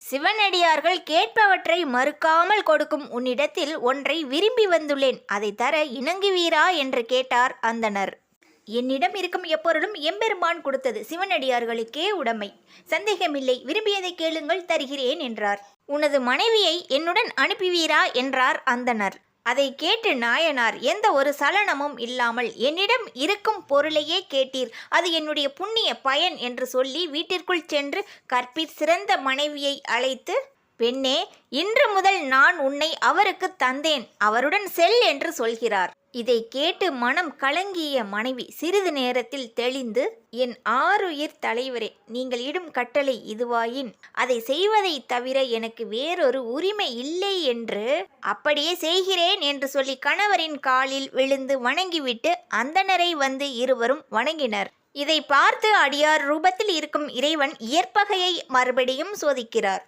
சிவனடியார்கள் கேட்பவற்றை மறுக்காமல் கொடுக்கும் உன்னிடத்தில் ஒன்றை விரும்பி வந்துள்ளேன், அதை தர இணங்குவீரா என்று கேட்டார் அந்தணர். என்னிடம் இருக்கும் எப்பொருளும் எம்பெருமான் கொடுத்தது, சிவனடியார்களுக்கே உடைமை, சந்தேகமில்லை, விரும்பியதை கேளுங்கள், தருகிறேன் என்றார். உனது மனைவியை என்னுடன் அனுப்புவீரா என்றார் அந்தணர். அதை கேட்டு நாயனார் எந்த ஒரு சலனமும் இல்லாமல், என்னிடம் இருக்கும் பொருளையே கேட்டீர், அது என்னுடைய புண்ணிய பயன் என்று சொல்லி வீட்டிற்குள் சென்று கற்பிற் சிறந்த மனைவியை அழைத்து, பெண்ணே, இன்று முதல் நான் உன்னை அவருக்கு தந்தேன், அவருடன் செல் என்று சொல்கிறார். இதை கேட்டு மனம் கலங்கிய மனைவி சிறிது நேரத்தில் தெளிந்து, என் ஆருயிர் தலைவரே, நீங்கள் இடும் கட்டளை இதுவாயின் அதை செய்வதை தவிர எனக்கு வேறொரு உரிமை இல்லை என்று, அப்படியே செய்கிறேன் என்று சொல்லி கணவரின் காலில் விழுந்து வணங்கிவிட்டு அந்தணரை வந்து இருவரும் வணங்கினர். இதை பார்த்து அடியார் ரூபத்தில் இருக்கும் இறைவன் இயற்பகையை மறுபடியும் சோதிக்கிறார்.